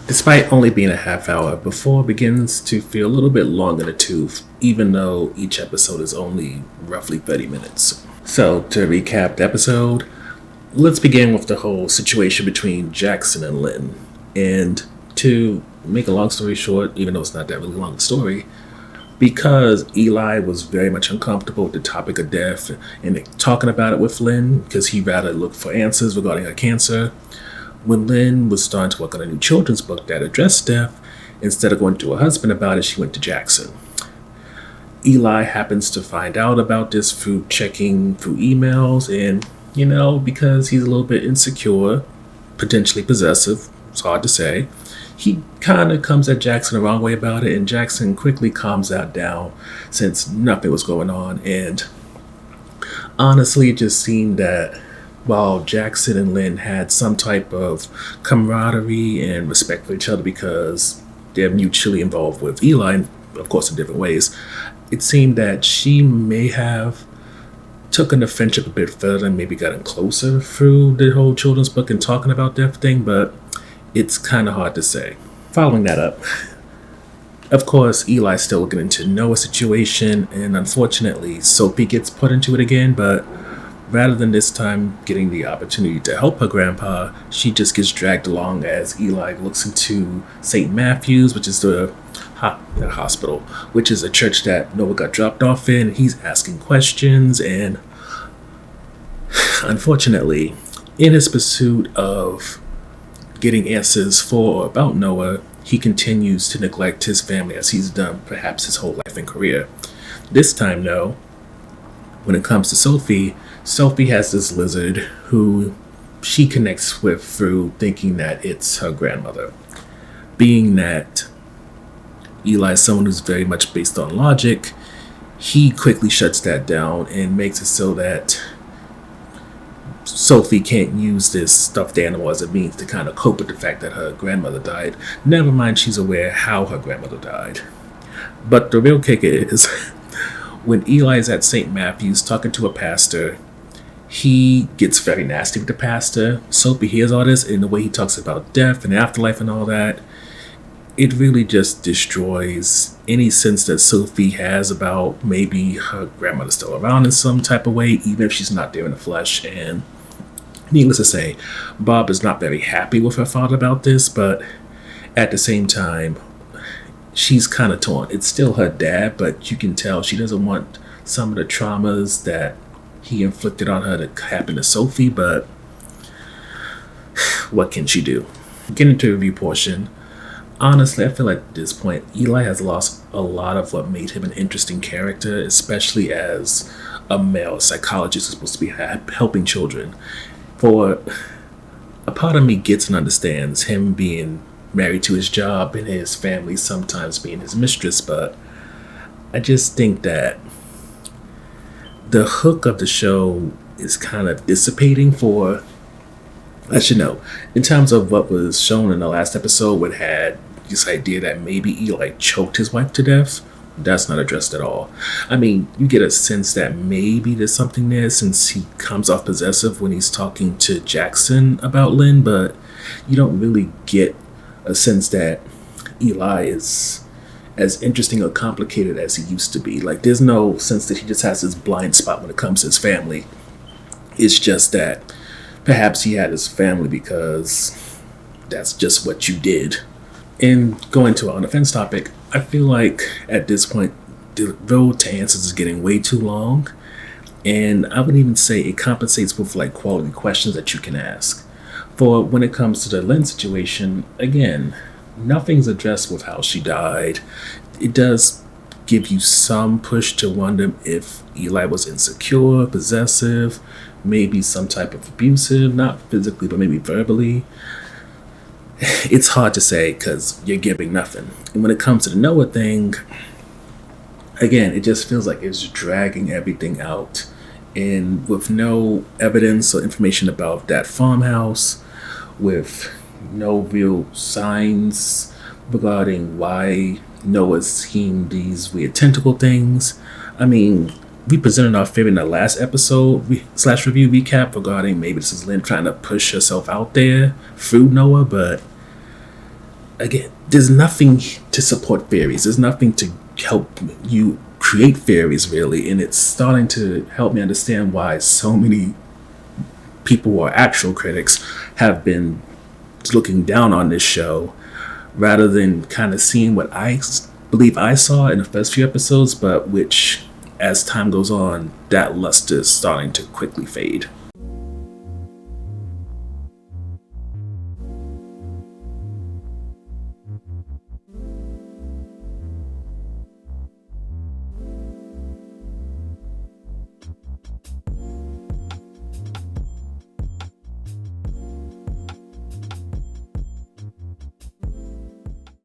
Despite only being a half hour, before begins to feel a little bit long in the tooth, even though each episode is only roughly 30 minutes. So, to recap the episode, let's begin with the whole situation between Jackson and Lynn. And to make a long story short, even though it's not that really long story, because Eli was very much uncomfortable with the topic of death and talking about it with Lynn because he'd rather look for answers regarding her cancer, when Lynn was starting to work on a new children's book that addressed death, instead of going to her husband about it, she went to Jackson. Eli happens to find out about this through checking through emails and, because he's a little bit insecure, potentially possessive, it's hard to say, he kind of comes at Jackson the wrong way about it, and Jackson quickly calms that down since nothing was going on. And honestly, it just seemed that while Jackson and Lynn had some type of camaraderie and respect for each other because they're mutually involved with Eli, of course in different ways, it seemed that she may have taken the friendship a bit further and maybe gotten closer through the whole children's book and talking about death thing, but it's kind of hard to say. Following that up, of course, Eli's still looking into Noah's situation, and unfortunately, Sophie gets put into it again, but rather than this time getting the opportunity to help her grandpa, she just gets dragged along as Eli looks into St. Matthew's, which is the hospital, which is a church that Noah got dropped off in. He's asking questions, and unfortunately, in his pursuit of getting answers for or about Noah, he continues to neglect his family as he's done perhaps his whole life and career. This time, though, when it comes to Sophie has this lizard who she connects with through thinking that it's her grandmother. Being that Eli is someone who's very much based on logic, he quickly shuts that down and makes it so that Sophie can't use this stuffed animal as a means to kind of cope with the fact that her grandmother died. Never mind, she's aware how her grandmother died. But the real kicker is, when Eli is at St. Matthew's talking to a pastor, he gets very nasty with the pastor. Sophie hears all this, and the way he talks about death and afterlife and all that, it really just destroys any sense that Sophie has about maybe her grandmother still around in some type of way, even if she's not there in the flesh. And needless to say, Bob is not very happy with her father about this, but at the same time, she's kind of torn. It's still her dad, but you can tell she doesn't want some of the traumas that he inflicted on her to happen to Sophie, but what can she do? Getting into the review portion, honestly, I feel like at this point, Eli has lost a lot of what made him an interesting character, especially as a male psychologist who's supposed to be helping children. For a part of me gets and understands him being married to his job and his family sometimes being his mistress, but I just think that the hook of the show is kind of dissipating for, I should know, in terms of what was shown in the last episode, what had this idea that maybe Eli choked his wife to death. That's not addressed at all. I mean, you get a sense that maybe there's something there since he comes off possessive when he's talking to Jackson about Lynn, but you don't really get a sense that Eli is as interesting or complicated as he used to be. Like, there's no sense that he just has this blind spot when it comes to his family. It's just that perhaps he had his family because that's just what you did. And going to an offense topic, I feel like at this point, the road to answers is getting way too long. And I would even say it compensates with like quality questions that you can ask. For when it comes to the Lynn situation, again, nothing's addressed with how she died. It does give you some push to wonder if Eli was insecure, possessive, maybe some type of abusive, not physically, but maybe verbally. It's hard to say because you're giving nothing. And when it comes to the Noah thing, again, it just feels like it's dragging everything out. And with no evidence or information about that farmhouse, with no real signs regarding why Noah's seen these weird tentacle things. I mean, we presented our theory in the last episode /review recap regarding maybe this is Lynn trying to push herself out there through Noah, but again, there's nothing to support fairies. There's nothing to help you create fairies, really. And it's starting to help me understand why so many people who are actual critics have been looking down on this show rather than kind of seeing what I believe I saw in the first few episodes, but which, as time goes on, that luster is starting to quickly fade.